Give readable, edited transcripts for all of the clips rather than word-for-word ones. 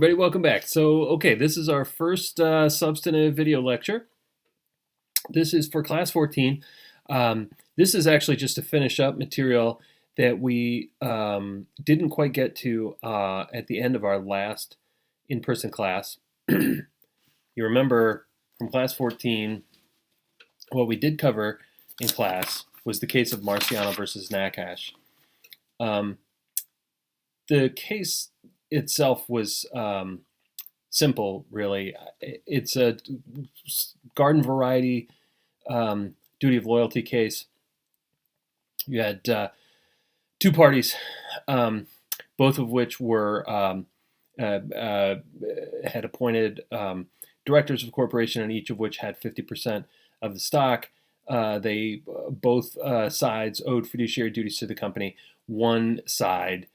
everybody, welcome back. Okay, this is our first substantive video lecture. This is for class 14. This is actually just to finish up material that we didn't quite get to at the end of our last in-person class. You remember from class 14, what we did cover in class was the case of Marciano versus Nakash. The case itself was simple, really. It's a garden variety duty of loyalty case. You had two parties, both of which were had appointed directors of the corporation, and each of which had 50% of the stock. They both sides owed fiduciary duties to the company. One side,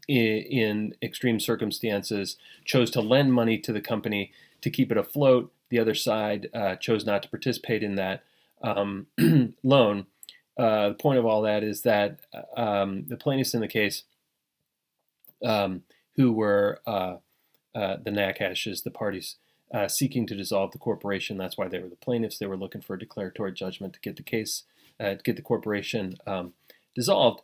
in extreme circumstances, chose to lend money to the company to keep it afloat. The other side chose not to participate in that loan. The point of all that is that the plaintiffs in the case, who were the Nakashes, the parties seeking to dissolve the corporation. That's why they were the plaintiffs. They were looking for a declaratory judgment to get the case, to get the corporation dissolved.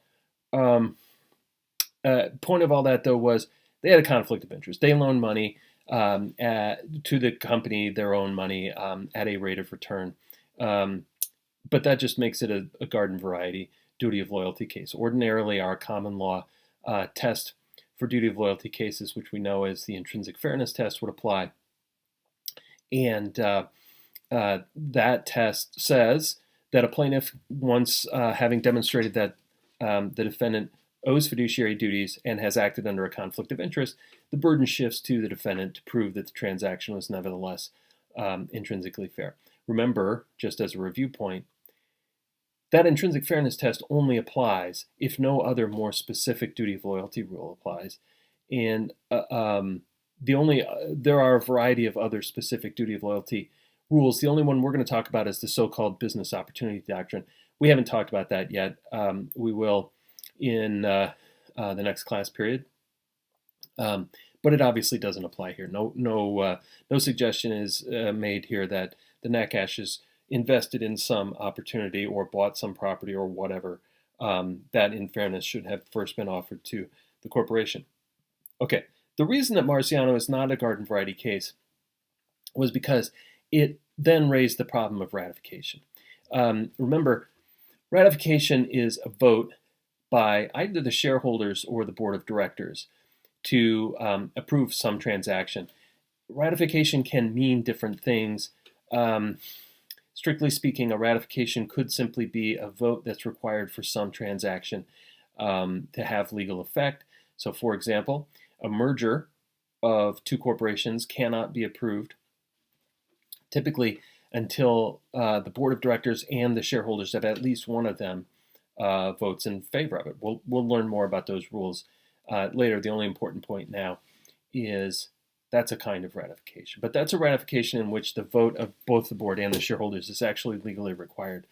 Point of all that, though, was they had a conflict of interest. They loaned money to the company, their own money, at a rate of return. But that just makes it a garden variety duty of loyalty case. Ordinarily, our common law test for duty of loyalty cases, which we know as the intrinsic fairness test, would apply. And that test says that a plaintiff, once having demonstrated that the defendant owes fiduciary duties and has acted under a conflict of interest, the burden shifts to the defendant to prove that the transaction was nevertheless intrinsically fair. Remember, just as a review point, that intrinsic fairness test only applies if no other more specific duty of loyalty rule applies. And there are a variety of other specific duty of loyalty rules. The only one we're going to talk about is the so-called business opportunity doctrine. We haven't talked about that yet. We will in the next class period. But it obviously doesn't apply here. No suggestion is made here that the Nakashes invested in some opportunity or bought some property or whatever that, in fairness, should have first been offered to the corporation. Okay, the reason that Marciano is not a garden variety case was because it then raised the problem of ratification. Remember, ratification is a vote by either the shareholders or the board of directors to approve some transaction. Ratification can mean different things. Strictly speaking, a ratification could simply be a vote that's required for some transaction to have legal effect. So, for example, a merger of two corporations cannot be approved typically until the board of directors and the shareholders of at least one of them votes in favor of it. We'll learn more about those rules later. The only important point now is that's a kind of ratification. But that's a ratification in which the vote of both the board and the shareholders is actually legally required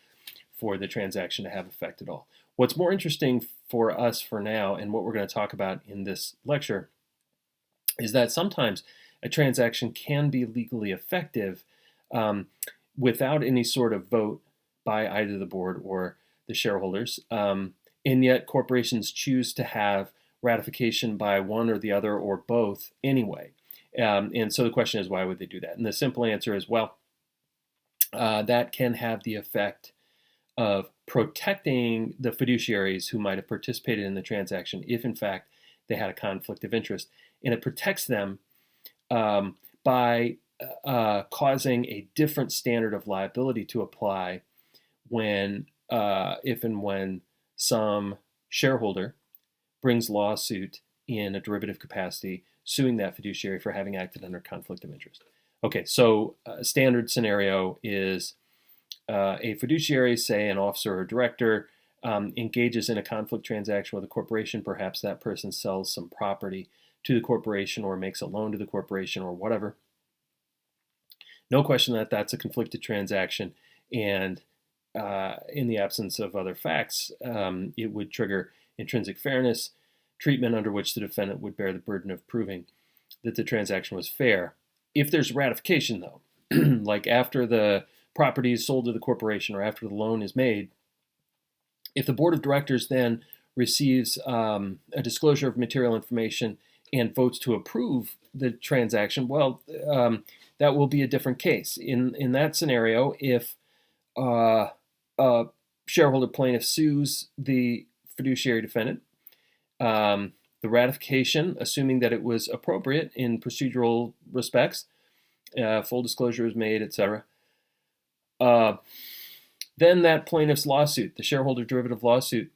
for the transaction to have effect at all. What's more interesting for us for now, and what we're going to talk about in this lecture, is that sometimes a transaction can be legally effective without any sort of vote by either the board or the shareholders, and yet corporations choose to have ratification by one or the other or both anyway. And so the question is, why would they do that? And the simple answer is, well, that can have the effect of protecting the fiduciaries who might have participated in the transaction if, in fact, they had a conflict of interest. And it protects them by causing a different standard of liability to apply when, if and when some shareholder brings lawsuit in a derivative capacity suing that fiduciary for having acted under conflict of interest. Okay, so a standard scenario is a fiduciary, say an officer or director, engages in a conflict transaction with a corporation. Perhaps that person sells some property to the corporation or makes a loan to the corporation or whatever. No question that that's a conflicted transaction, and in the absence of other facts, it would trigger intrinsic fairness treatment under which the defendant would bear the burden of proving that the transaction was fair. If there's ratification, though, like after the property is sold to the corporation or after the loan is made, if the board of directors then receives a disclosure of material information and votes to approve the transaction, well, that will be a different case. In that scenario, if a shareholder plaintiff sues the fiduciary defendant, the ratification, assuming that it was appropriate in procedural respects, full disclosure is made, etc., then that plaintiff's lawsuit, the shareholder derivative lawsuit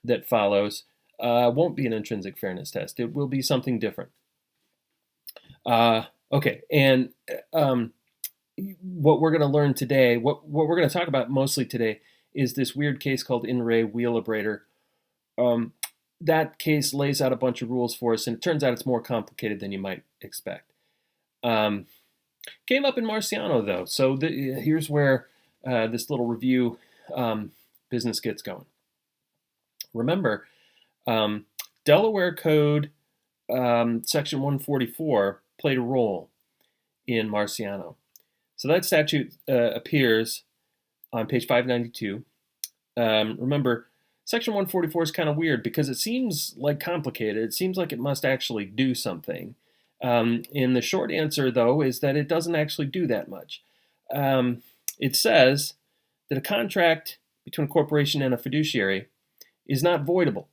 that follows, won't be an intrinsic fairness test. It will be something different. Okay, and what we're going to learn today, what we're going to talk about mostly today, is this weird case called In Re Wheelabrator. That case lays out a bunch of rules for us, and it turns out it's more complicated than you might expect. Came up in Marciano, though, so here's where this little review business gets going. Remember, Delaware Code Section 144 played a role in Marciano. So that statute appears on page 592. Remember, Section 144 is kind of weird because it seems like complicated. It seems like it must actually do something. And the short answer, though, is that it doesn't actually do that much. It says that a contract between a corporation and a fiduciary is not voidable.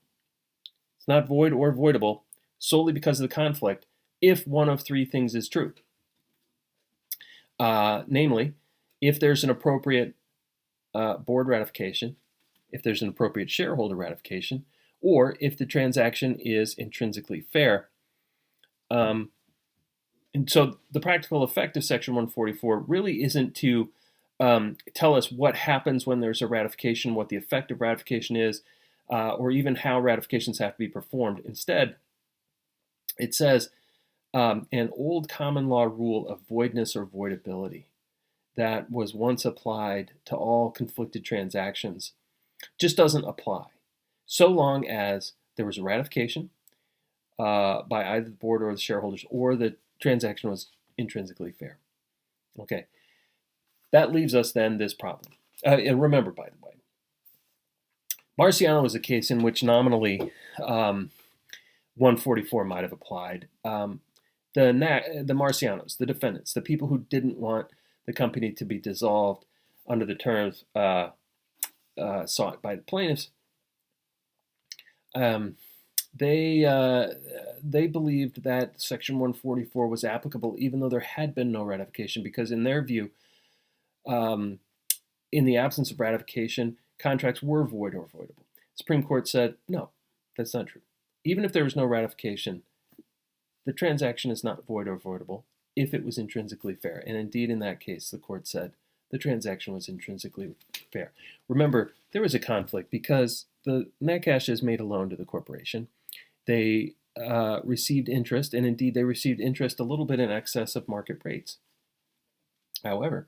It's not void or voidable solely because of the conflict if one of three things is true. Namely, if there's an appropriate board ratification, if there's an appropriate shareholder ratification, or if the transaction is intrinsically fair. And so the practical effect of Section 144 really isn't to tell us what happens when there's a ratification, what the effect of ratification is, or even how ratifications have to be performed. Instead, it says an old common law rule of voidness or voidability that was once applied to all conflicted transactions just doesn't apply, so long as there was a ratification by either the board or the shareholders, or the transaction was intrinsically fair. Okay, that leaves us then this problem. And remember, by the way, Marciano was a case in which nominally 144 might have applied. The Marcianos, the defendants, the people who didn't want the company to be dissolved under the terms sought by the plaintiffs, they believed that Section 144 was applicable even though there had been no ratification, because in their view, in the absence of ratification, contracts were void or voidable. The Supreme Court said, no, that's not true. Even if there was no ratification, the transaction is not void or voidable if it was intrinsically fair. And indeed, in that case, the court said the transaction was intrinsically fair. Remember, there was a conflict because the Natcashes made a loan to the corporation. They received interest, and indeed they received interest a little bit in excess of market rates. However,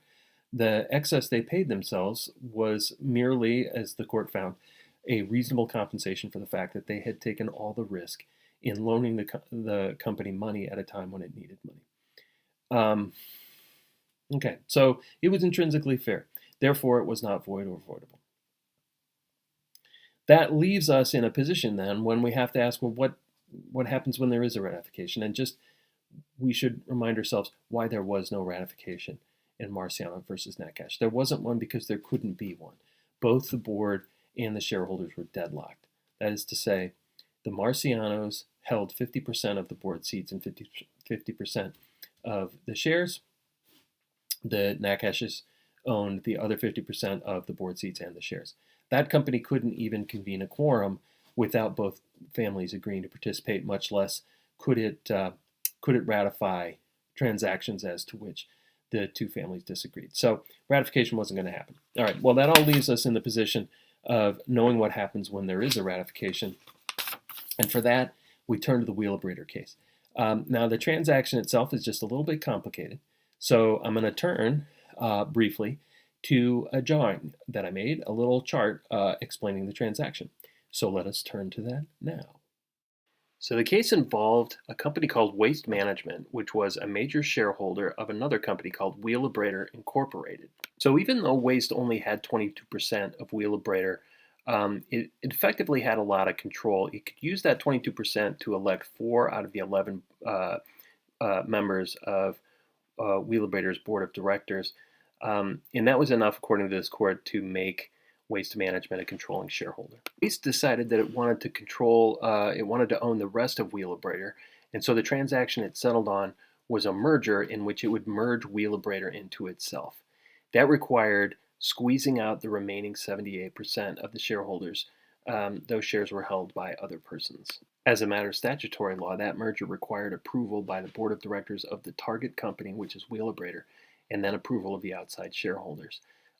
the excess they paid themselves was merely, as the court found, a reasonable compensation for the fact that they had taken all the risk in loaning the company money at a time when it needed money. Okay, so it was intrinsically fair. Therefore, it was not void or voidable. That leaves us in a position then when we have to ask, well, what happens when there is a ratification? And just, we should remind ourselves why there was no ratification in Marciano versus Natcash. There wasn't one because there couldn't be one. Both the board and the shareholders were deadlocked. That is to say, the Marcianos held 50% of the board seats and 50% of the shares. The Natcashes owned the other 50% of the board seats and the shares. That company couldn't even convene a quorum without both families agreeing to participate, much less could it ratify transactions as to which the two families disagreed. So ratification wasn't going to happen. All right, well, that all leaves us in the position of knowing what happens when there is a ratification. And for that, we turn to the Wheelabrator case. Now, the transaction itself is just a little bit complicated. So I'm going to turn briefly to a drawing that I made, a little chart explaining the transaction. So let us turn to that now. So the case involved a company called Waste Management, which was a major shareholder of another company called Wheelabrator Incorporated. So even though Waste only had 22% of Wheelabrator, it effectively had a lot of control. It could use that 22% to elect 4 out of the 11 members of Wheelabrator's board of directors. And that was enough, according to this court, to make Waste Management a controlling shareholder. Waste decided that it wanted to it wanted to own the rest of Wheelabrator, and so the transaction it settled on was a merger in which it would merge Wheelabrator into itself. That required squeezing out the remaining 78% of the shareholders. Those shares were held by other persons. As a matter of statutory law, that merger required approval by the board of directors of the target company, which is Wheelabrator, and then approval of the outside shareholders.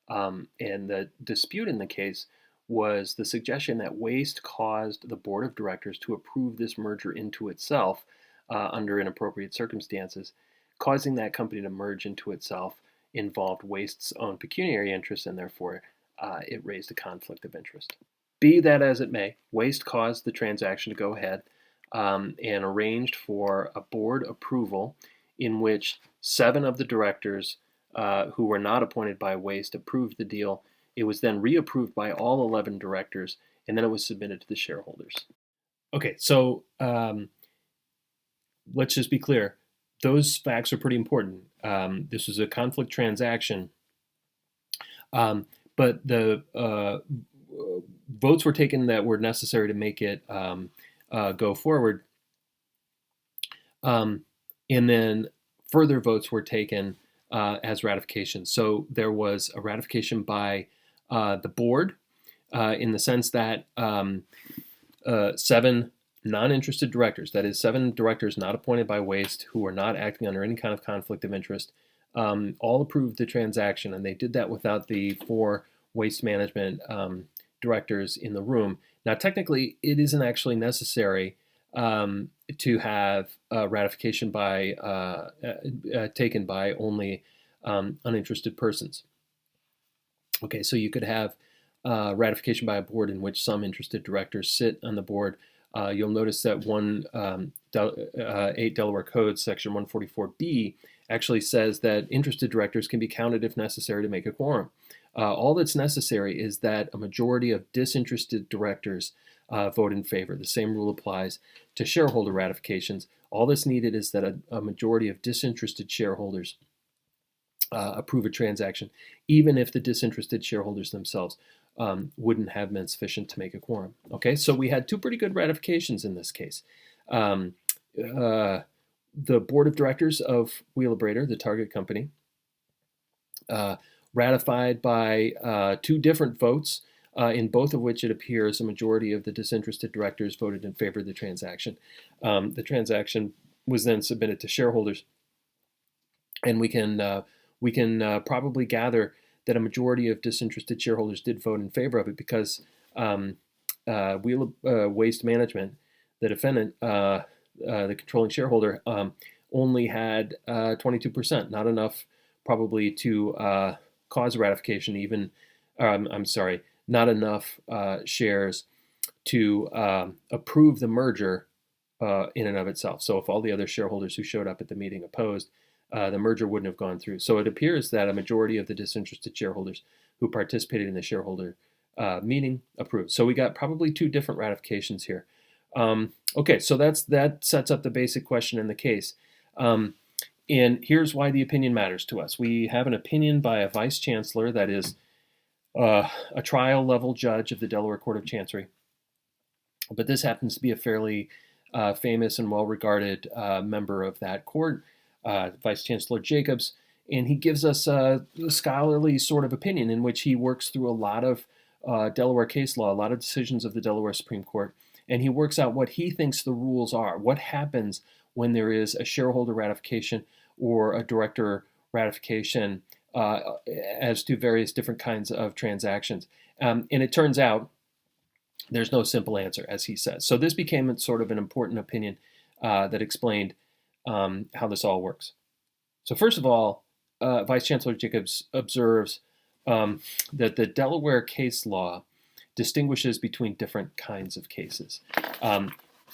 And the dispute in the case was the suggestion that Waste caused the board of directors to approve this merger into itself under inappropriate circumstances. Causing that company to merge into itself involved Waste's own pecuniary interests, and therefore it raised a conflict of interest. Be that as it may, Waste caused the transaction to go ahead and arranged for a board approval in which 7 of the directors who were not appointed by Waste approved the deal. It was then reapproved by all 11 directors, and then it was submitted to the shareholders. Okay, so let's just be clear. Those facts are pretty important. This was a conflict transaction, but the votes were taken that were necessary to make it go forward. And then further votes were taken as ratification. So there was a ratification by the board in the sense that 7 non-interested directors, that is 7 directors not appointed by Waste who were not acting under any kind of conflict of interest, all approved the transaction, and they did that without the 4 Waste Management directors in the room. Now, technically, it isn't actually necessary to have ratification by taken by only uninterested persons. Okay, so you could have ratification by a board in which some interested directors sit on the board. You'll notice that 8 Delaware Code, Section 144B, actually says that interested directors can be counted if necessary to make a quorum. All that's necessary is that a majority of disinterested directors vote in favor. The same rule applies to shareholder ratifications. All that's needed is that a majority of disinterested shareholders approve a transaction, even if the disinterested shareholders themselves wouldn't have been sufficient to make a quorum. Okay, so we had 2 pretty good ratifications in this case. The board of directors of Wheelabrator, the target company, ratified by 2 different votes, in both of which it appears a majority of the disinterested directors voted in favor of the transaction. The transaction was then submitted to shareholders, and we can probably gather that a majority of disinterested shareholders did vote in favor of it because Waste Management, the defendant, the controlling shareholder, only had 22%, not enough probably to cause ratification, even, not enough shares to approve the merger in and of itself. So if all the other shareholders who showed up at the meeting opposed, the merger wouldn't have gone through. So it appears that a majority of the disinterested shareholders who participated in the shareholder meeting approved. So we got probably 2 different ratifications here. Okay, so that sets up the basic question in the case. And here's why the opinion matters to us. We have an opinion by a vice chancellor, that is a trial level judge of the Delaware Court of Chancery. But this happens to be a fairly famous and well-regarded member of that court, Vice Chancellor Jacobs, and he gives us a scholarly sort of opinion in which he works through a lot of Delaware case law, a lot of decisions of the Delaware Supreme Court, and he works out what he thinks the rules are. What happens when there is a shareholder ratification or a director ratification as to various different kinds of transactions. And it turns out there's no simple answer, as he says. So this became sort of an important opinion that explained how this all works. So first of all, Vice Chancellor Jacobs observes that the Delaware case law distinguishes between different kinds of cases.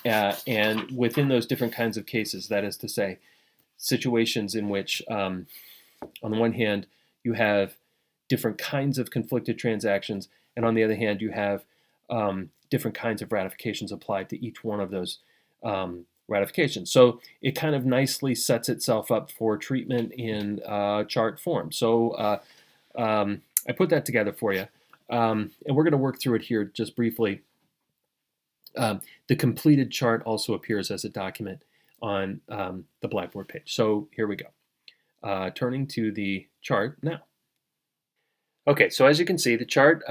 And within those different kinds of cases, that is to say, situations in which, on the one hand, you have different kinds of conflicted transactions, and on the other hand, you have different kinds of ratifications applied to each one of those ratifications. So it kind of nicely sets itself up for treatment in chart form. So I put that together for you, and we're going to work through it here just briefly. The completed chart also appears as a document on the Blackboard page. So here we go. Turning to the chart now. Okay, so as you can see, the chart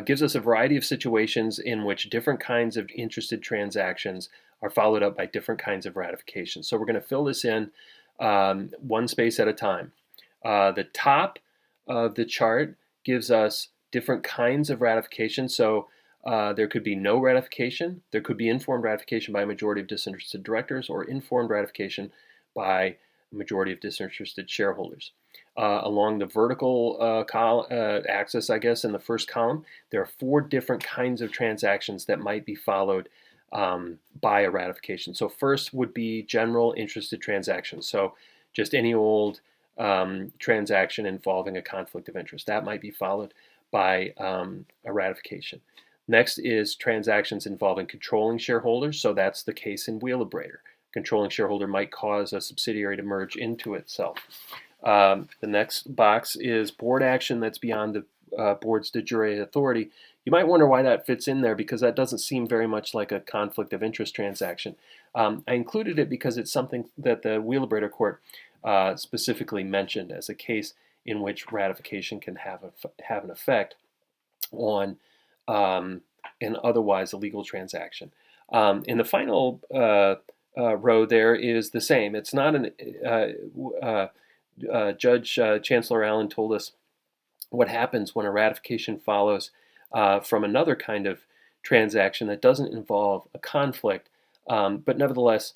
gives us a variety of situations in which different kinds of interested transactions are followed up by different kinds of ratifications. So we're going to fill this in one space at a time. The top of the chart gives us different kinds of ratification. So there could be no ratification, there could be informed ratification by a majority of disinterested directors, or informed ratification by a majority of disinterested shareholders. Along the vertical axis, I guess, in the first column, there are 4 different kinds of transactions that might be followed by a ratification. So first would be general interested transactions. So just any old transaction involving a conflict of interest. That might be followed by a ratification. Next is transactions involving controlling shareholders. So that's the case in Wheelabrator. Controlling shareholder might cause a subsidiary to merge into itself. The next box is board action that's beyond the board's de jure authority. You might wonder why that fits in there, because that doesn't seem very much like a conflict of interest transaction. I included it because it's something that the Wheelabrator Court specifically mentioned as a case in which ratification can have an effect on an otherwise illegal transaction. In the final row there is the same. It's not an Judge Chancellor Allen told us what happens when a ratification follows from another kind of transaction that doesn't involve a conflict, but nevertheless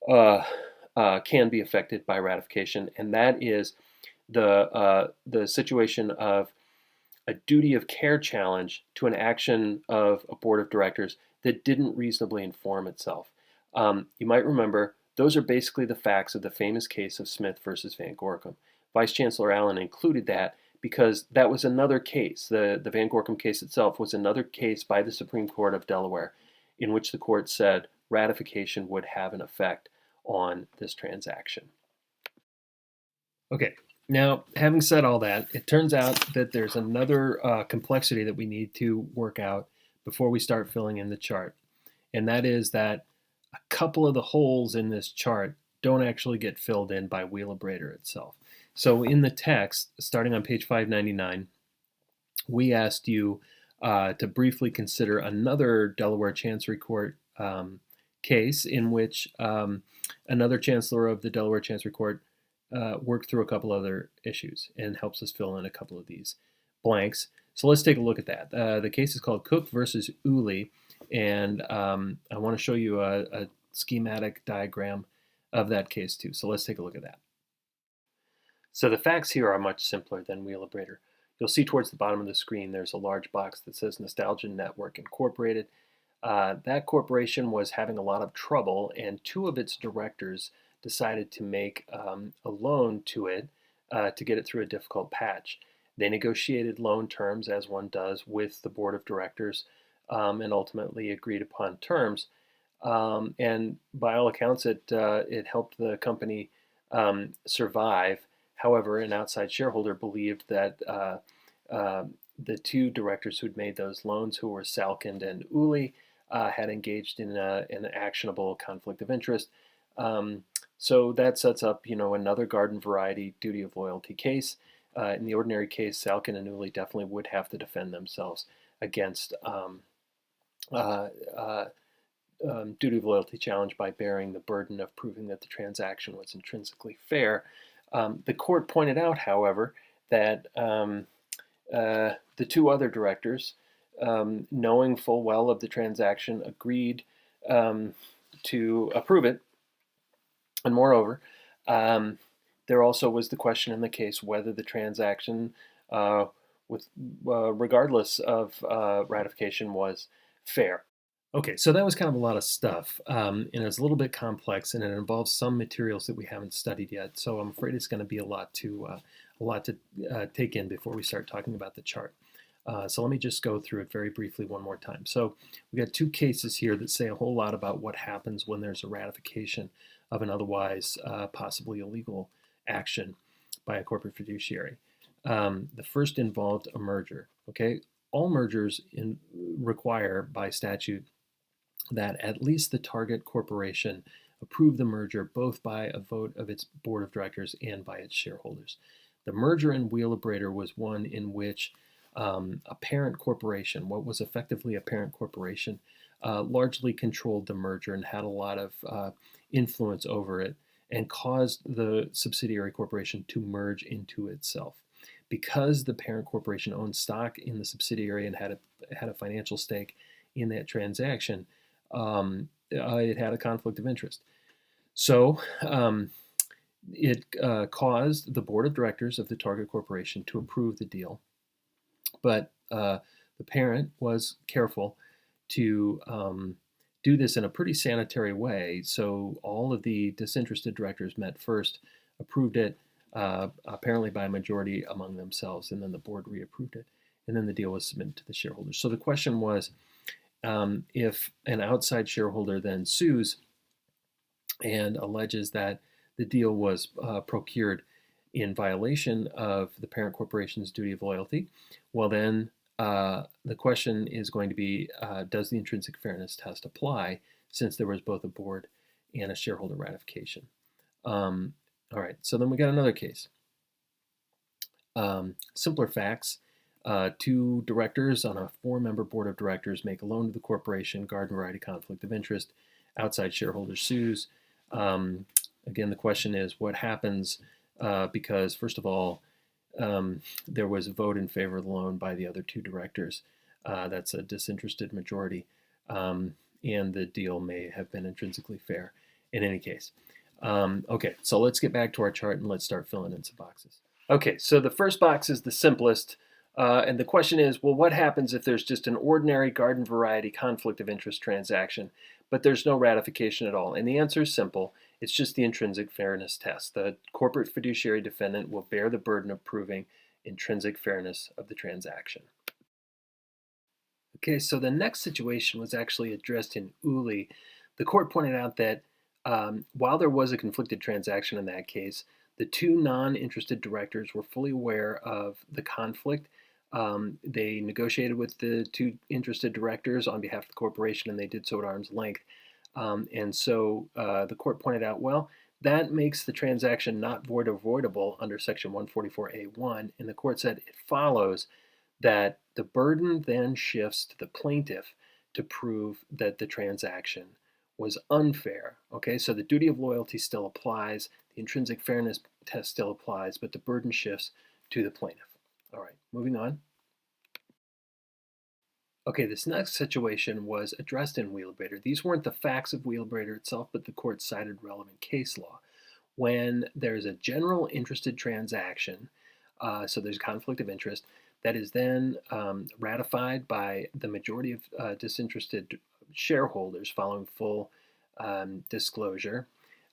can be affected by ratification, and that is the situation of a duty of care challenge to an action of a board of directors that didn't reasonably inform itself. You might remember those are basically the facts of the famous case of Smith versus Van Gorkum. Vice Chancellor Allen included that because that was another case. The Van Gorkum case itself was another case by the Supreme Court of Delaware in which the court said ratification would have an effect on this transaction. Okay, now having said all that, it turns out that there's another complexity that we need to work out before we start filling in the chart, and that is that a couple of the holes in this chart don't actually get filled in by Wheelabrator itself. So in the text, starting on page 599, we asked you to briefly consider another Delaware Chancery Court case in which another chancellor of the Delaware Chancery Court worked through a couple other issues and helps us fill in a couple of these blanks. So let's take a look at that. The case is called Cook versus Uli, and I want to show you a schematic diagram of that case too. So let's take a look at that. So the facts here are much simpler than Wheelabrator. You'll see towards the bottom of the screen there's a large box that says Nostalgia Network Incorporated. That corporation was having a lot of trouble, and 2 of its directors decided to make a loan to it to get it through a difficult patch. They negotiated loan terms, as one does, with the board of directors, and ultimately agreed upon terms. And by all accounts, it helped the company survive. However, an outside shareholder believed that the 2 directors who'd made those loans, who were Salkind and Uli, had engaged in an actionable conflict of interest. So that sets up, another garden variety duty of loyalty case. In the ordinary case, Salkind and Uli definitely would have to defend themselves against duty of loyalty challenge by bearing the burden of proving that the transaction was intrinsically fair. The court pointed out, however, that the 2 other directors, knowing full well of the transaction, agreed to approve it. And moreover, there also was the question in the case whether the transaction, regardless of ratification, was fair. Okay, so that was kind of a lot of stuff, and it's a little bit complex, and it involves some materials that we haven't studied yet. So I'm afraid it's going to be a lot to take in before we start talking about the chart. So let me just go through it very briefly one more time. So we got two cases here that say a whole lot about what happens when there's a ratification of an otherwise possibly illegal action by a corporate fiduciary. The first involved a merger. Okay, all mergers require by statute that at least the target corporation approve the merger both by a vote of its board of directors and by its shareholders. The merger in Wheelabrator was one in which a parent corporation, what was effectively a parent corporation, largely controlled the merger and had a lot of influence over it and caused the subsidiary corporation to merge into itself. Because the parent corporation owned stock in the subsidiary and had a financial stake in that transaction, it had a conflict of interest. So it caused the board of directors of the target corporation to approve the deal, but the parent was careful to do this in a pretty sanitary way. So all of the disinterested directors met first, approved it, apparently by a majority among themselves, and then the board reapproved it, and then the deal was submitted to the shareholders. So the question was, if an outside shareholder then sues and alleges that the deal was procured in violation of the parent corporation's duty of loyalty, well, then the question is going to be, does the intrinsic fairness test apply, since there was both a board and a shareholder ratification? All right, so then we got another case. Simpler facts. Two directors on a 4-member board of directors make a loan to the corporation, garden variety conflict of interest, outside shareholder sues. Again, the question is what happens because, first of all, there was a vote in favor of the loan by the other two directors. That's a disinterested majority, and the deal may have been intrinsically fair in any case. Okay, so let's get back to our chart and let's start filling in some boxes. Okay, so the first box is the simplest. And the question is, well, what happens if there's just an ordinary garden variety conflict of interest transaction, but there's no ratification at all? And the answer is simple. It's just the intrinsic fairness test. The corporate fiduciary defendant will bear the burden of proving intrinsic fairness of the transaction. Okay, so the next situation was actually addressed in Uli. The court pointed out that while there was a conflicted transaction in that case, the two non-interested directors were fully aware of the conflict. They negotiated with the two interested directors on behalf of the corporation, and they did so at arm's length. And so the court pointed out, well, that makes the transaction not void or voidable under Section 144A1. And the court said it follows that the burden then shifts to the plaintiff to prove that the transaction was unfair. Okay, so the duty of loyalty still applies, the intrinsic fairness test still applies, but the burden shifts to the plaintiff. All right, moving on. Okay, this next situation was addressed in Wheelabrator. These weren't the facts of Wheelabrator itself, but the court cited relevant case law. When there's a general interested transaction, so there's a conflict of interest, that is then ratified by the majority of disinterested shareholders following full disclosure.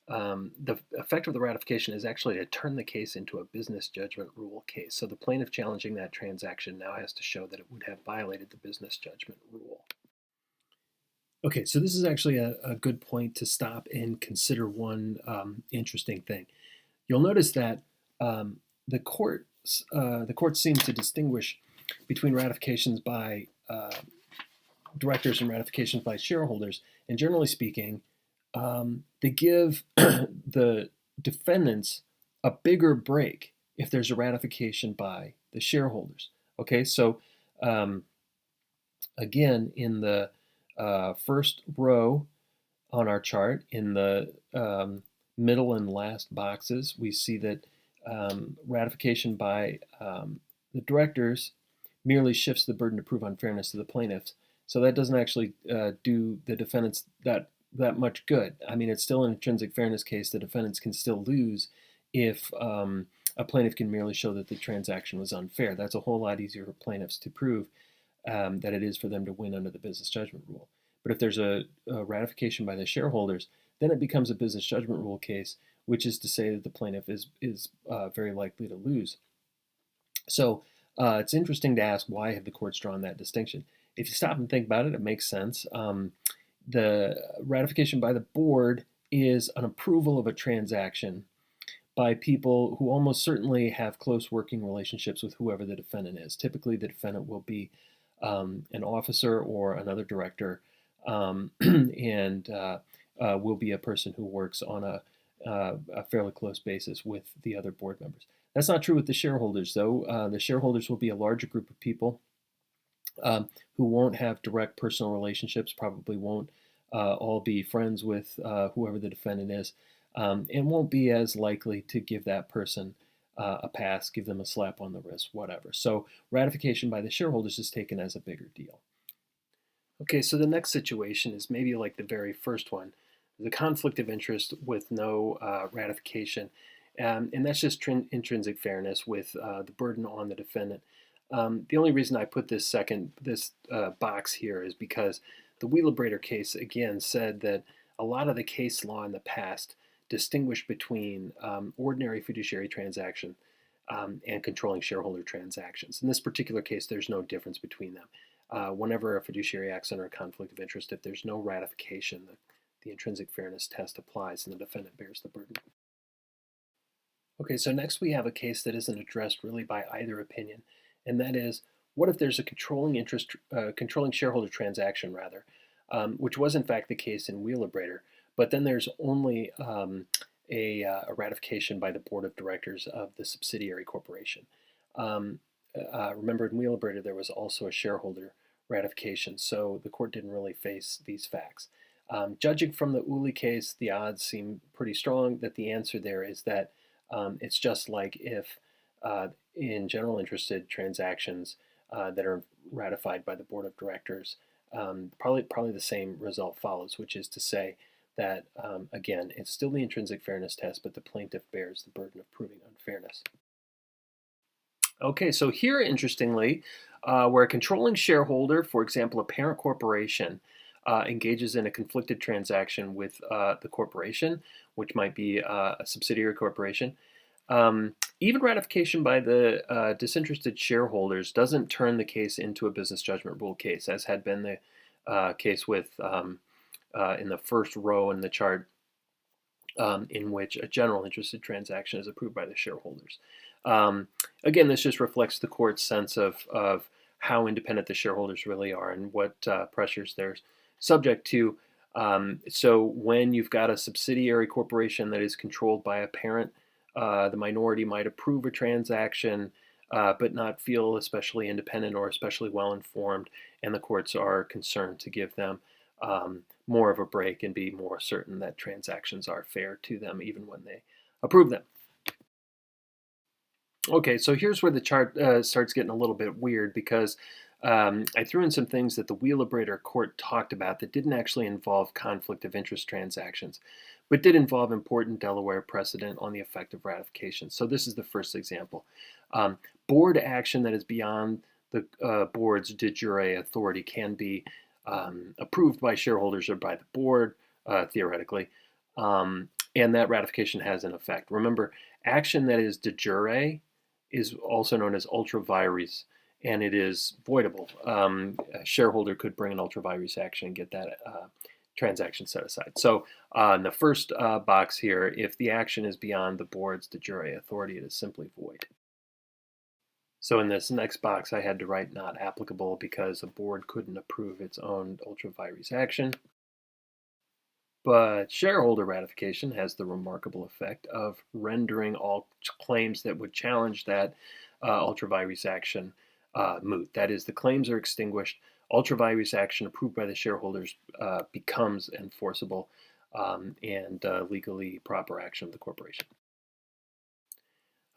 The effect of the ratification is actually to turn the case into a business judgment rule case. So the plaintiff challenging that transaction now has to show that it would have violated the business judgment rule. Okay, so this is actually a good point to stop and consider one interesting thing. You'll notice that the courts seem to distinguish between ratifications by directors and ratifications by shareholders. And generally speaking, they give the defendants a bigger break if there's a ratification by the shareholders. Okay, so again, in the first row on our chart, in the middle and last boxes, we see that ratification by the directors merely shifts the burden to prove unfairness to the plaintiffs. So that doesn't actually do the defendants that much good. I mean, it's still an intrinsic fairness case. The defendants can still lose if a plaintiff can merely show that the transaction was unfair. That's a whole lot easier for plaintiffs to prove that it is for them to win under the business judgment rule. But if there's a ratification by the shareholders, then it becomes a business judgment rule case, which is to say that the plaintiff is very likely to lose. So it's interesting to ask, why have the courts drawn that distinction? If you stop and think about it, it makes sense. The ratification by the board is an approval of a transaction by people who almost certainly have close working relationships with whoever the defendant is. Typically, the defendant will be an officer or another director, and will be a person who works on a fairly close basis with the other board members. That's not true with the shareholders, though. The shareholders will be a larger group of people who won't have direct personal relationships, probably won't all be friends with whoever the defendant is, and won't be as likely to give that person a pass, give them a slap on the wrist, whatever. So ratification by the shareholders is taken as a bigger deal. Okay, so the next situation is maybe like the very first one, the conflict of interest with no ratification. And that's just intrinsic fairness with the burden on the defendant. The only reason I put this box here is because the Wheelabrator case, again, said that a lot of the case law in the past distinguished between ordinary fiduciary transaction and controlling shareholder transactions. In this particular case, there's no difference between them. Whenever a fiduciary acts under a conflict of interest, if there's no ratification, the intrinsic fairness test applies and the defendant bears the burden. Okay, so next we have a case that isn't addressed really by either opinion, and that is, what if there's a controlling shareholder transaction, rather, which was in fact the case in Wheelabrator, but then there's only a ratification by the board of directors of the subsidiary corporation. Remember, in Wheelabrator there was also a shareholder ratification, so the court didn't really face these facts. Judging from the Uli case, the odds seem pretty strong that the answer there is that it's just like if in general interested transactions that are ratified by the board of directors, probably the same result follows, which is to say that, again, it's still the intrinsic fairness test, but the plaintiff bears the burden of proving unfairness. Okay, so here, interestingly, where a controlling shareholder, for example, a parent corporation, engages in a conflicted transaction with the corporation, which might be a subsidiary corporation, even ratification by the disinterested shareholders doesn't turn the case into a business judgment rule case, as had been the case with in the first row in the chart, in which a general interested transaction is approved by the shareholders. Again, this just reflects the court's sense of how independent the shareholders really are and what pressures they're subject to. So when you've got a subsidiary corporation that is controlled by a parent, the minority might approve a transaction, but not feel especially independent or especially well informed, and the courts are concerned to give them more of a break and be more certain that transactions are fair to them even when they approve them. Okay, so here's where the chart starts getting a little bit weird, because I threw in some things that the Wheelabrator court talked about that didn't actually involve conflict of interest transactions, but did involve important Delaware precedent on the effect of ratification. So this is the first example. Board action that is beyond the board's de jure authority can be approved by shareholders or by the board, theoretically, and that ratification has an effect. Remember, action that is de jure is also known as ultra vires, and it is voidable. A shareholder could bring an ultra vires action and get that transaction set aside. So in the first box here, if the action is beyond the board's de jure authority, it is simply void. So in this next box, I had to write not applicable because a board couldn't approve its own ultra vires action. But shareholder ratification has the remarkable effect of rendering all claims that would challenge that ultra vires action moot. That is, the claims are extinguished. Ultra vires action approved by the shareholders becomes enforceable and legally proper action of the corporation.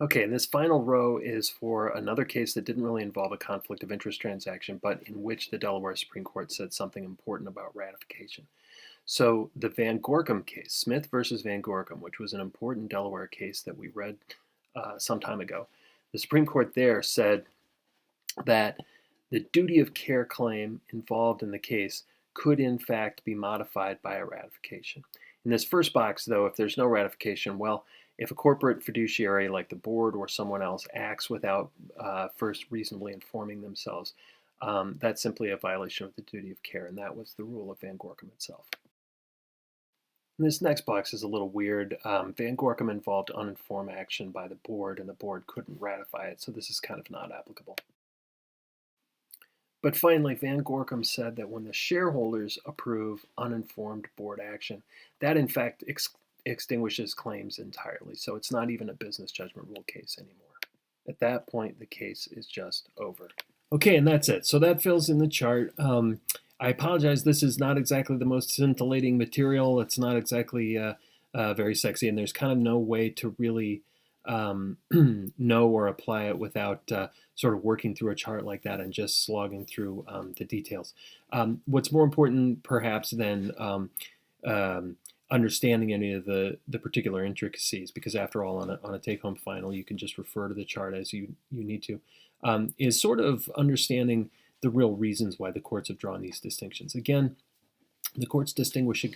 Okay, and this final row is for another case that didn't really involve a conflict of interest transaction, but in which the Delaware Supreme Court said something important about ratification. So the Van Gorkum case, Smith versus Van Gorkum, which was an important Delaware case that we read some time ago, the Supreme Court there said that the duty of care claim involved in the case could in fact be modified by a ratification. In this first box, though, if there's no ratification, well, if a corporate fiduciary like the board or someone else acts without first reasonably informing themselves, that's simply a violation of the duty of care, and that was the rule of Van Gorkum itself. And this next box is a little weird. Van Gorkum involved uninformed action by the board, and the board couldn't ratify it, so this is kind of not applicable. But finally, Van Gorkum said that when the shareholders approve uninformed board action, that in fact extinguishes claims entirely. So it's not even a business judgment rule case anymore. At that point, the case is just over. Okay, and that's it. So that fills in the chart. I apologize, this is not exactly the most scintillating material. It's not exactly very sexy, and there's kind of no way to really know or apply it without sort of working through a chart like that and just slogging through the details. What's more important, perhaps, than understanding any of the particular intricacies, because after all, on a take-home final, you can just refer to the chart as you need to, is sort of understanding the real reasons why the courts have drawn these distinctions. Again, the courts distinguish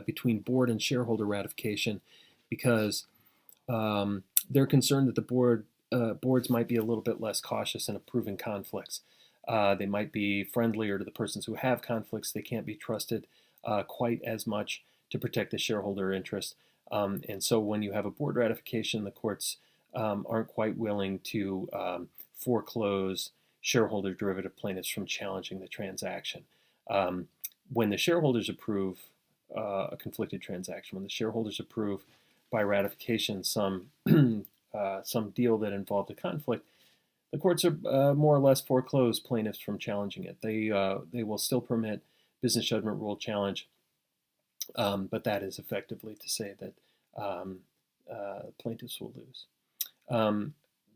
between board and shareholder ratification because they're concerned that the boards might be a little bit less cautious in approving conflicts. They might be friendlier to the persons who have conflicts. They can't be trusted quite as much to protect the shareholder interest. And so when you have a board ratification, the courts aren't quite willing to foreclose shareholder derivative plaintiffs from challenging the transaction. When the shareholders approve a conflicted transaction, when the shareholders approve by ratification some deal that involved a conflict, the courts are more or less foreclose plaintiffs from challenging it. They will still permit business judgment rule challenge, but that is effectively to say that plaintiffs will lose.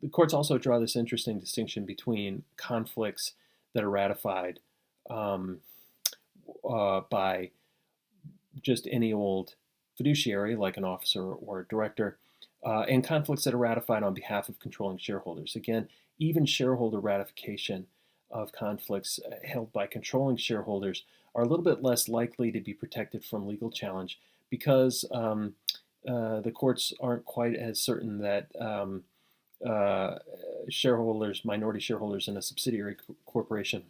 The courts also draw this interesting distinction between conflicts that are ratified by just any old fiduciary, like an officer or a director, and conflicts that are ratified on behalf of controlling shareholders. Again, even shareholder ratification of conflicts held by controlling shareholders are a little bit less likely to be protected from legal challenge because the courts aren't quite as certain that minority shareholders in a subsidiary corporation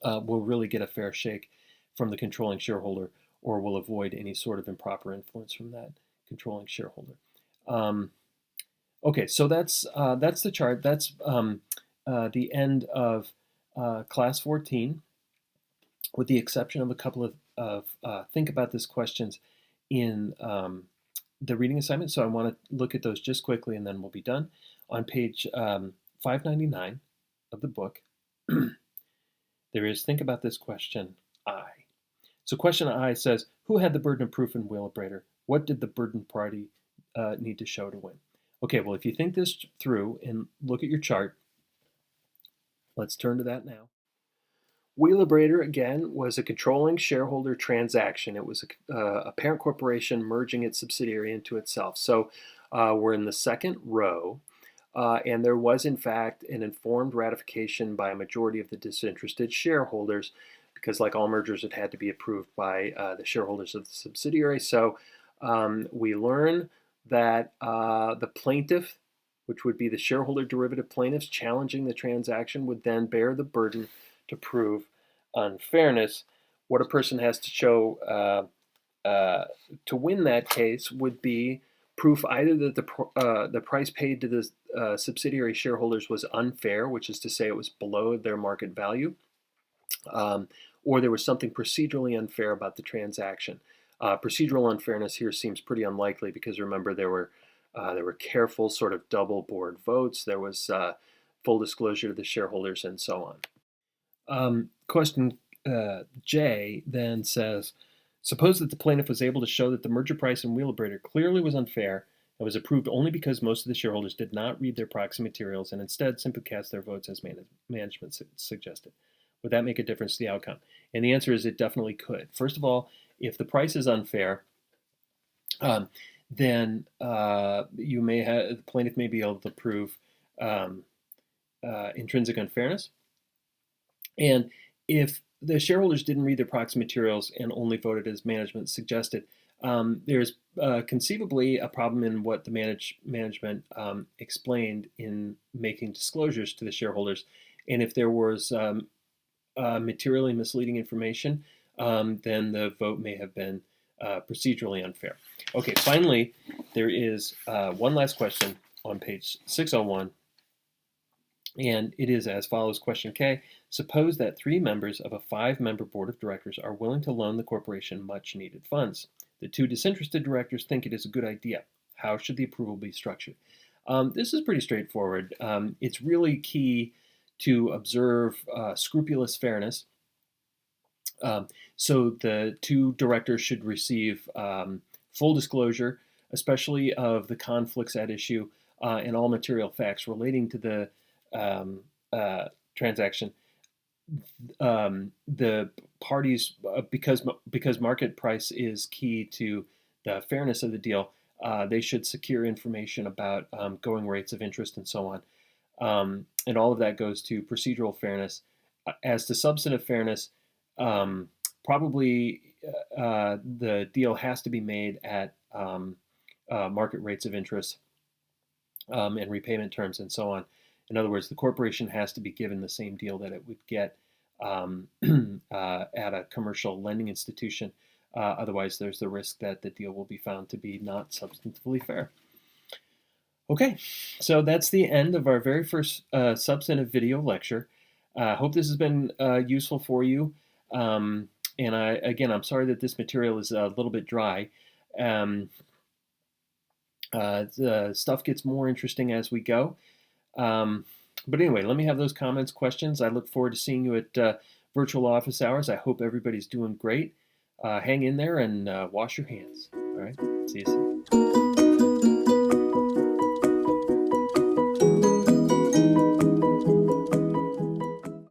will really get a fair shake from the controlling shareholder or will avoid any sort of improper influence from that controlling shareholder. Okay, so that's the chart. That's the end of class 14, with the exception of a couple of think about this questions in the reading assignment. So I want to look at those just quickly and then we'll be done. On page 599 of the book, there is think about this question I. So question I says, who had the burden of proof in Wheelabrator? What did the burden party need to show to win? Okay, well, if you think this through and look at your chart, let's turn to that now. Wheelabrator, again, was a controlling shareholder transaction. It was a parent corporation merging its subsidiary into itself. So we're in the second row, and there was, in fact, an informed ratification by a majority of the disinterested shareholders, because like all mergers, it had to be approved by the shareholders of the subsidiary. So we learn that the plaintiff, which would be the shareholder derivative plaintiffs challenging the transaction, would then bear the burden to prove unfairness. What a person has to show to win that case would be proof either that the price paid to the subsidiary shareholders was unfair, which is to say it was below their market value, or there was something procedurally unfair about the transaction. Procedural unfairness here seems pretty unlikely because remember there were careful sort of double board votes. There was full disclosure to the shareholders and so on. Question J then says, suppose that the plaintiff was able to show that the merger price in Wheelabrator clearly was unfair and was approved only because most of the shareholders did not read their proxy materials and instead simply cast their votes as management suggested. Would that make a difference to the outcome? And the answer is it definitely could. First of all, if the price is unfair, then the plaintiff may be able to prove intrinsic unfairness. And if the shareholders didn't read the proxy materials and only voted as management suggested. There's conceivably a problem in what the management explained in making disclosures to the shareholders. And if there was materially misleading information, then the vote may have been procedurally unfair. Okay, finally, there is one last question on page 601, and it is as follows. Question K: suppose that 3 members of a 5-member board of directors are willing to loan the corporation much needed funds. The 2 disinterested directors think it is a good idea. How should the approval be structured? This is pretty straightforward. It's really key to observe scrupulous fairness. So the 2 directors should receive full disclosure, especially of the conflicts at issue and all material facts relating to the transaction. The parties, because market price is key to the fairness of the deal, they should secure information about going rates of interest and so on. And all of that goes to procedural fairness. As to substantive fairness, probably the deal has to be made at market rates of interest and repayment terms and so on. In other words, the corporation has to be given the same deal that it would get at a commercial lending institution. Otherwise, there's the risk that the deal will be found to be not substantively fair. Okay, so that's the end of our very first substantive video lecture. I hope this has been useful for you. And I'm sorry that this material is a little bit dry. The stuff gets more interesting as we go. But anyway, let me have those comments, questions. I look forward to seeing you at virtual office hours. I hope everybody's doing great. Hang in there and wash your hands. All right, see you soon.